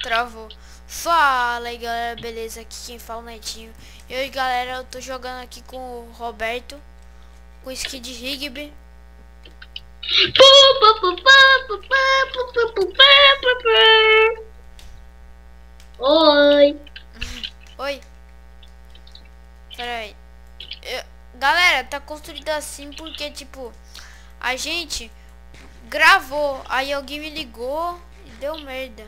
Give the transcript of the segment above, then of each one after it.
Travou. Fala aí galera, beleza? Aqui quem fala é o Netinho. E hoje galera, eu tô jogando aqui com o Roberto, com skin de Rigby. Oi. Oi. Pera aí. Galera, tá construído assim porque tipo, a gente gravou, aí alguém me ligou e deu merda.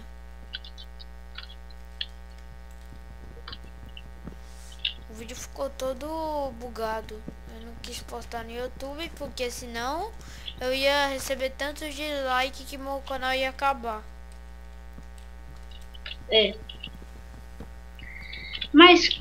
O vídeo ficou todo bugado. Eu não quis postar no YouTube porque senão eu ia receber tantos dislike que meu canal ia acabar. É. Mas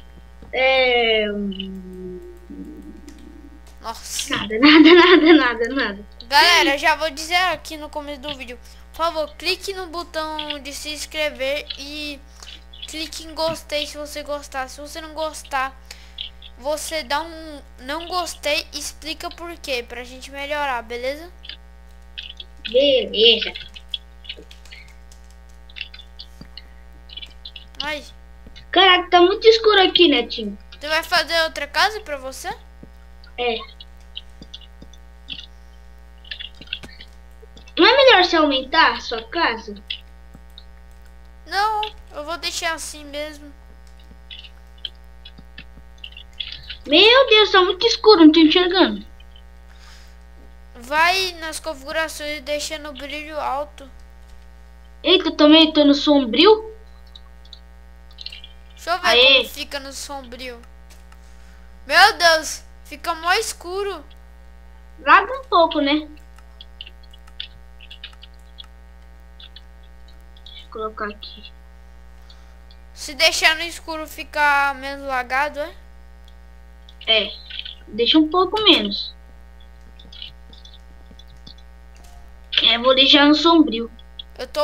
Nossa. nada. Galera, já vou dizer aqui no começo do vídeo. Por favor, clique no botão de se inscrever e clique em gostei se você gostar. Se você não gostar, você dá um não gostei e explica por quê, pra gente melhorar, beleza? Beleza. Ai, Caraca, tá muito escuro aqui, Netinho. você vai fazer outra casa pra você? É. Não é melhor você aumentar a sua casa? Não, eu vou deixar assim mesmo. Meu Deus, tá muito escuro, não tô enxergando. Vai nas configurações e deixa no brilho alto. Eita, eu também tô no sombrio. Deixa eu ver Aê. como fica no sombrio. Meu Deus, fica mó escuro. Laga um pouco, né? Deixa eu colocar aqui. Se deixar no escuro fica menos lagado, é? É, deixa um pouco menos. Vou deixar no sombrio. Eu tô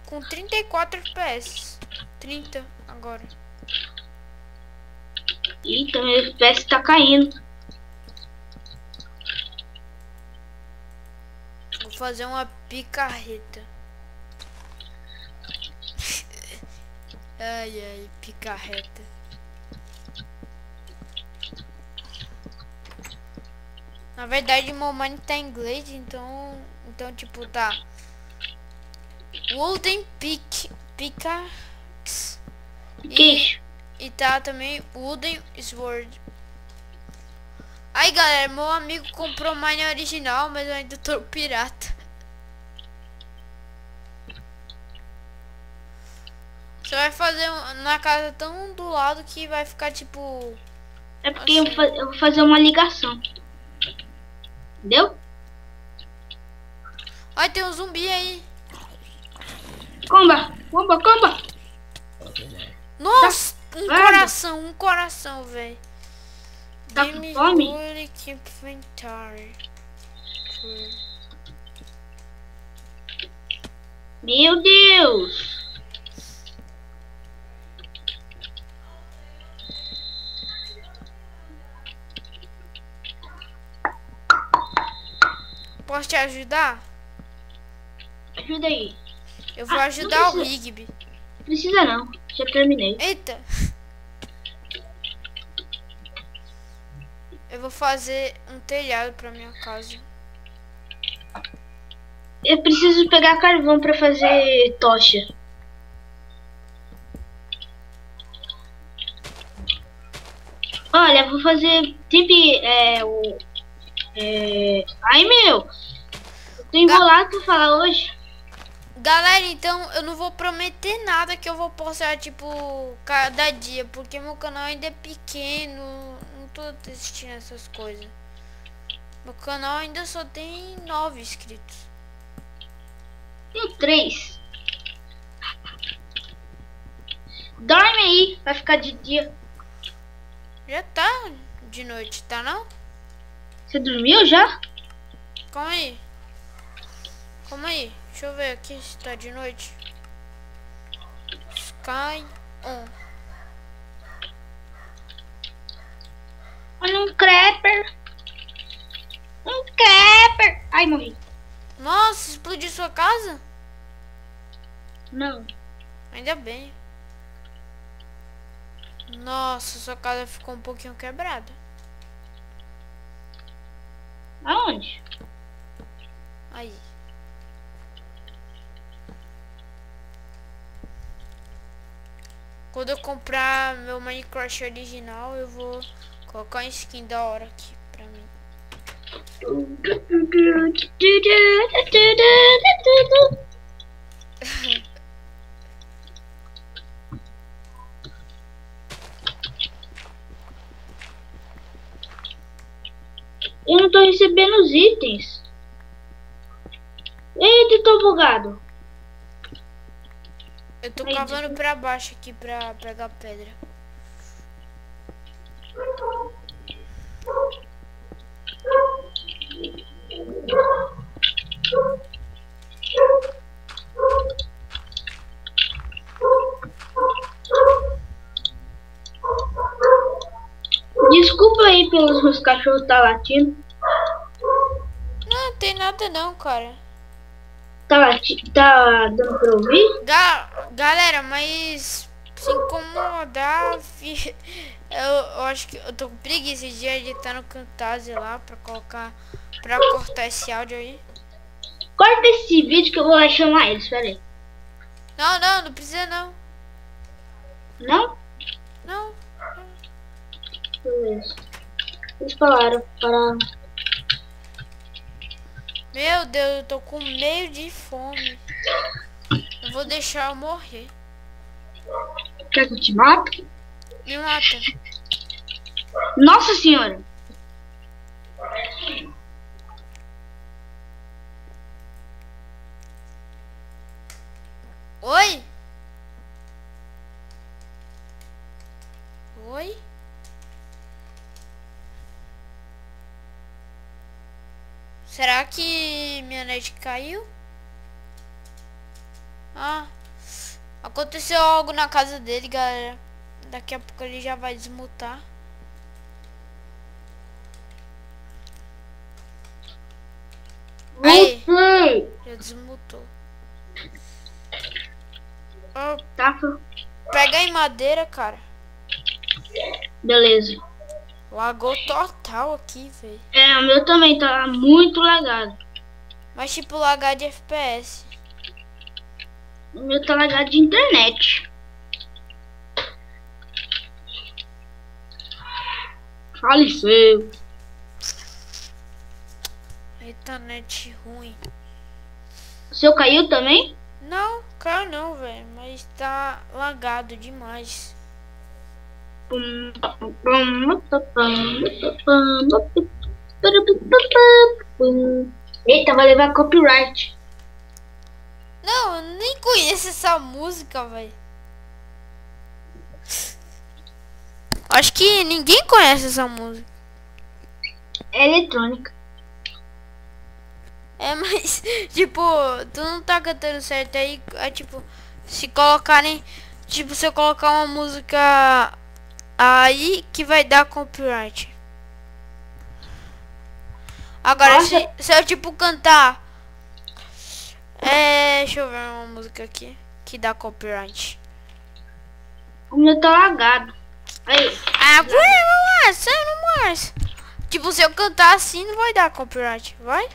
com 34 FPS. 30 agora. Eita, meu FPS tá caindo. Vou fazer uma picarreta. Ai, picarreta. Na verdade, meu mano tá em inglês, então tipo, tá. Wooden pickaxe. Queixo. E tá também Wooden Sword. Aí galera, meu amigo comprou Mine original, mas eu ainda tô pirata. Você vai fazer na casa tão do lado que vai ficar tipo... É porque eu vou fazer uma ligação. Entendeu? Ai, tem um zumbi aí. Comba. Nossa, Guarda. um coração, velho. Tá com fome? Inventory. Meu Deus. Posso te ajudar? Ajuda aí. Eu vou não ajudar o precisa. Rigby. Precisa não. Já terminei. Eita. Eu vou fazer um telhado pra minha casa. Eu preciso pegar carvão pra fazer tocha. Olha, vou fazer sempre Ai, meu. Eu tô enrolado pra falar hoje. Galera, então eu não vou prometer nada que eu vou postar tipo cada dia, porque meu canal ainda é pequeno, não tô assistindo essas coisas. Meu canal ainda só tem 9 inscritos. Tem 3. Dorme aí, vai ficar de dia. Já tá de noite, tá não? Você dormiu já? Calma aí. Calma aí. Deixa eu ver aqui se tá de noite. Sky on. Olha um creeper. Um creeper. Ai, morri. Nossa, explodiu sua casa? Não. Ainda bem. Nossa, sua casa ficou um pouquinho quebrada. Aonde? Aí. Quando eu comprar meu Minecraft original, eu vou colocar uma skin da hora aqui pra mim. Eu não tô recebendo os itens. Eita, tô bugado. Eu tô Aí, cavando pra baixo aqui pra pegar pedra. Desculpa aí pelos meus cachorros tá latindo. Não, tem nada não, cara. Tá dando pra ouvir? Galera, mas se incomodar, eu acho que eu tô com preguiça de editar no Camtasia lá pra cortar esse áudio aí. Corta esse vídeo que eu vou lá chamar eles, peraí. Não precisa não. Não? Não. Beleza. Eles pararam. Meu Deus, eu tô com meio de fome. Eu vou deixar eu morrer. Quer que eu te mato? Me mata. Nossa senhora! Oi? Oi? Será que minha net caiu? Ah, aconteceu algo na casa dele, galera. Daqui a pouco ele já vai desmutar. Aí, já desmutou. Oh, Tá. pega aí madeira, cara. Beleza. Lagou total aqui, velho. É, o meu também tá muito lagado. Mas tipo, lagar de FPS. O meu tá lagado de internet. Faleceu. Eita, net ruim. O seu caiu também? Não, caiu não, velho. Mas tá lagado demais. Eita, vai levar copyright. Não, eu nem conheço essa música, velho. Acho que ninguém conhece essa música. É eletrônica. É, mas, tipo, tu não tá cantando certo aí. É tipo, se colocarem. Tipo, se eu colocar uma música aí que vai dar copyright. Agora, se eu tipo cantar. Deixa eu ver uma música aqui que dá copyright. O meu tá lagado. Aí. Ah, não mais. Tipo, se eu cantar assim, não vai dar copyright, vai?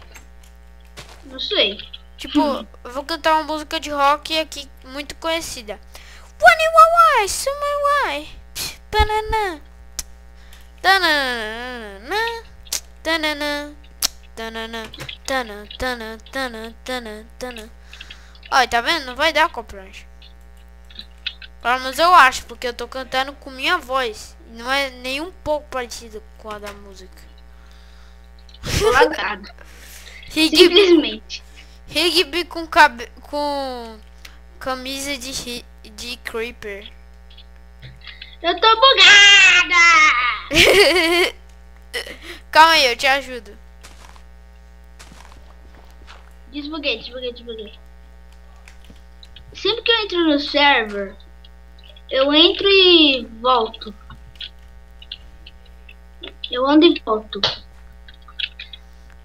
Não sei. Tipo, eu vou cantar uma música de rock aqui muito conhecida. Why, why, banana. Tanana. Tanana. Tanana. Tanana. Tanana. Olha, tá vendo? Não vai dar copyright. Pelo menos eu acho, porque eu tô cantando com minha voz. Não é nem um pouco parecido com a da música. Tô lagado. Simplesmente. Rigby com camisa de creeper. Eu tô bugada! Calma aí, eu te ajudo. Desbuguei. Sempre que eu entro no server, eu entro e volto. Eu ando e volto.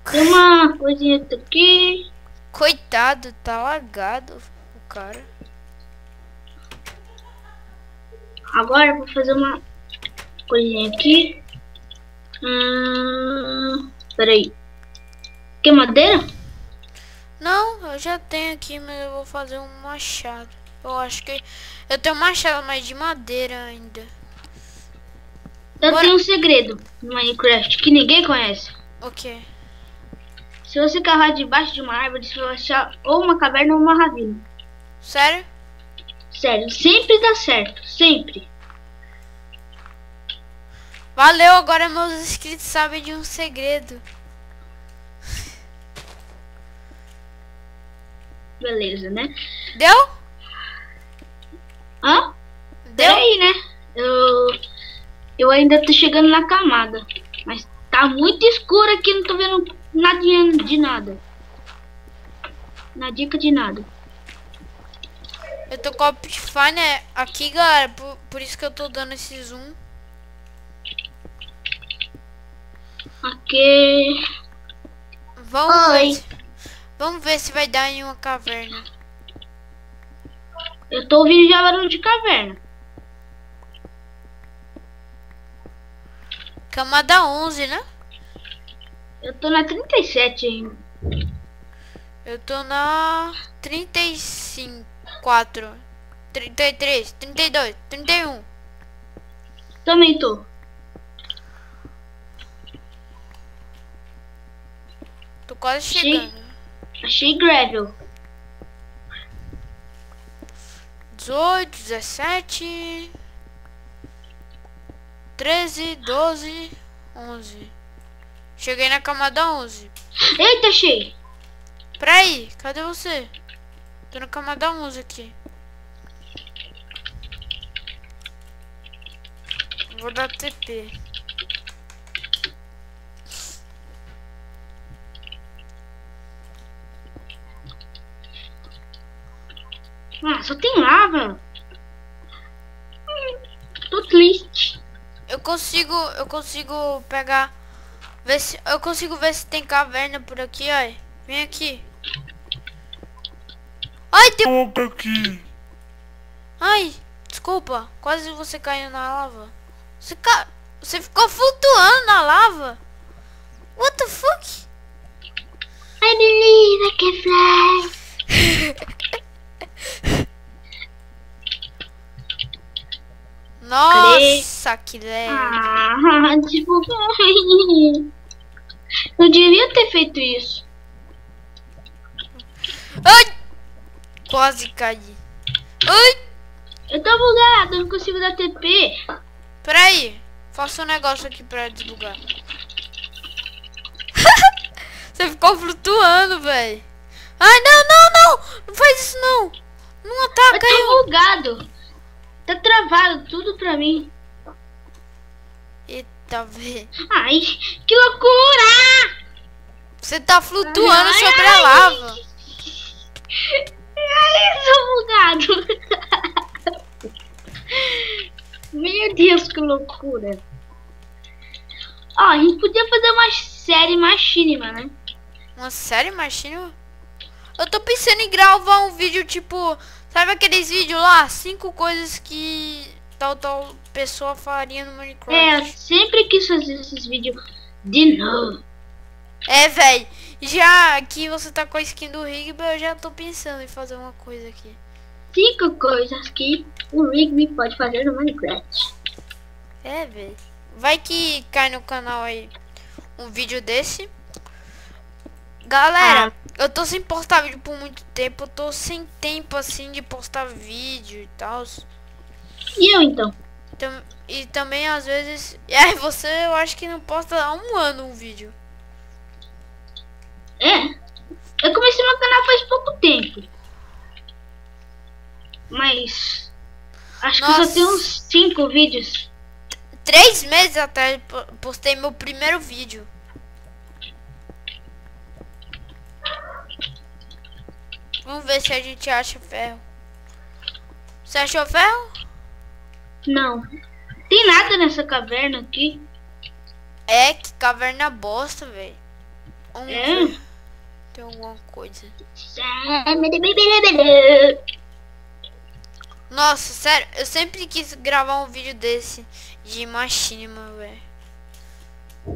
Tem uma coisinha aqui. Coitado, tá lagado o cara. Agora eu vou fazer uma coisinha aqui. Peraí. Quer madeira? Não, eu já tenho aqui, mas eu vou fazer um machado. Eu acho que eu tenho machado, mas de madeira ainda. Eu Bora. tenho um segredo no Minecraft que ninguém conhece. O quê? Se você cavar debaixo de uma árvore, você vai achar ou uma caverna ou uma ravina. Sério? Sério, sempre dá certo. Sempre. Valeu, agora meus inscritos sabem de um segredo. Beleza, né? Deu? Hã? Deu? Peraí, né? Eu ainda tô chegando na camada. Mas tá muito escuro aqui, não tô vendo nadinha de nada. Na dica de nada. Eu tô com o Optifine aqui, galera. Por isso que eu tô dando esse zoom. Aqui. Vamos ver se vai dar em uma caverna. Eu tô ouvindo já barulho de caverna. Camada 11, né? Eu tô na 37 ainda. Eu tô na 35, 4, 33, 32, 31. Também tô. Tô quase chegando. Achei gravel. 18, 17, 13, 12, 11. Cheguei na camada 11. Eita, achei. Peraí, cadê você? Tô na camada 11 aqui. Vou dar TP. Ah, só tem lava. Tô triste. Eu consigo pegar. Eu consigo ver se tem caverna por aqui, ó. Vem aqui. Ai, tem Volta aqui. Ai, desculpa. Quase você caiu na lava. Você ficou flutuando na lava. What the fuck? I believe I can fly. Nossa, que leve. Ah, tipo, eu devia ter feito isso. Ai! Quase caí. Ai! Eu tô bugado, eu não consigo dar TP. Peraí. Faça um negócio aqui pra desbugar. Você ficou flutuando, velho. Ai, não. Não faz isso, não. Não ataca Eu eu. tô bugado. Tá travado tudo pra mim. Eita, velho. Ai, que loucura! Você tá flutuando sobre a lava. Ai, eu tô bugado. Meu Deus, que loucura. Ó, a gente podia fazer uma série machinima, né? Uma série, machinho? Eu tô pensando em gravar um vídeo tipo... Sabe aqueles vídeos lá? 5 coisas que tal pessoa faria no Minecraft. É, eu sempre quis fazer esses vídeos de novo. É, velho. Já que você tá com a skin do Rigby, eu já tô pensando em fazer uma coisa aqui. 5 coisas que o Rigby pode fazer no Minecraft. É, velho. Vai que cai no canal aí um vídeo desse. Galera, eu tô sem postar vídeo por muito tempo. Eu tô sem tempo, assim, de postar vídeo e tal. E eu, então? E também, às vezes... E aí, você, eu acho que não posta há um ano um vídeo. É, eu comecei meu canal faz pouco tempo. Mas... acho que eu só tenho uns 5 vídeos. 3 meses atrás postei meu primeiro vídeo. Vamos ver se a gente acha ferro. Você achou ferro? Não. Tem nada nessa caverna aqui. É, que caverna bosta, velho. É? Tem alguma coisa. Nossa, sério, eu sempre quis gravar um vídeo desse de machinima, velho.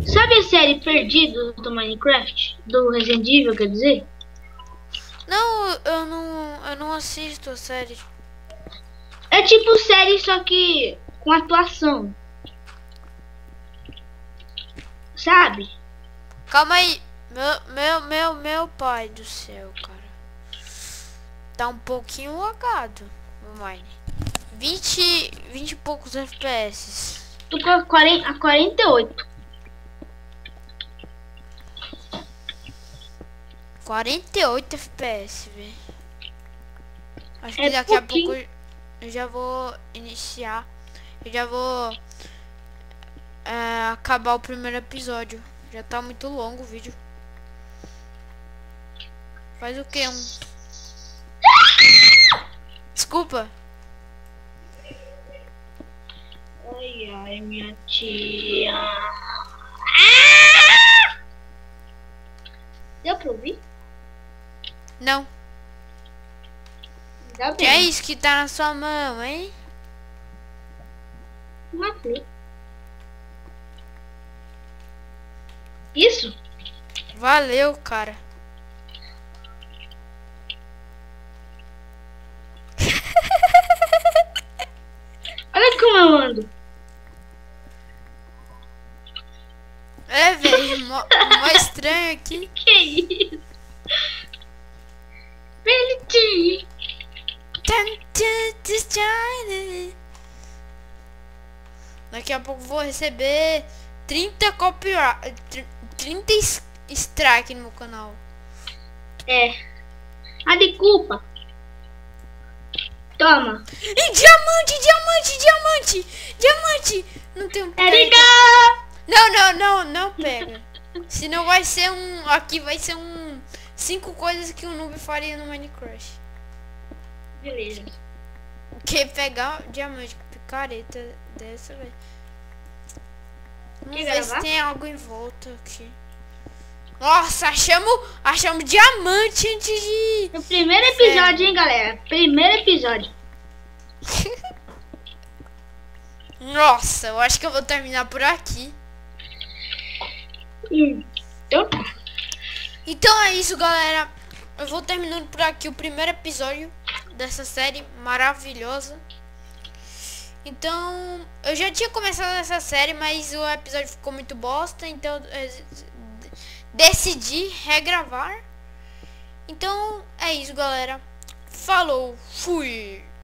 Sabe a série Perdidos do Minecraft? Do Resident Evil, quer dizer? Não, eu não assisto a série. É tipo série, só que com atuação. Sabe? Calma aí. Meu pai do céu, cara. Tá um pouquinho lagado o Mine. 20 e poucos FPS. Tô com a 48. 48 FPS, velho. Acho que É daqui a pouquinho. pouco eu já vou iniciar. Eu já vou acabar o primeiro episódio. Já tá muito longo o vídeo. Faz o que? Desculpa. Ai, ai, minha tia. Deu pra ouvir? Não. Ainda Que é bem. isso que tá na sua mão, hein? Uma flor. Isso? Valeu, cara. Olha como eu ando. É, velho, mó estranho aqui. Que isso? Bonitinho. Daqui a pouco vou receber 30 copyright, 30 strike no meu canal. É. A de culpa. Toma. E diamante. Não tem um. Erika! Não pega. Senão vai ser um. Aqui vai ser um. 5 coisas que o noob faria no Minecraft. Beleza. Que pegar diamante, picareta dessa, velho. Vamos Quer ver se gravar? tem algo em volta aqui. Nossa, achamos diamante antes de. No primeiro episódio, hein, galera? Primeiro episódio. Nossa, eu acho que eu vou terminar por aqui. Então, Então é isso, galera. Eu vou terminando por aqui o primeiro episódio dessa série maravilhosa. Então, eu já tinha começado essa série, mas o episódio ficou muito bosta, então decidi regravar. Então, é isso, galera. Falou, fui!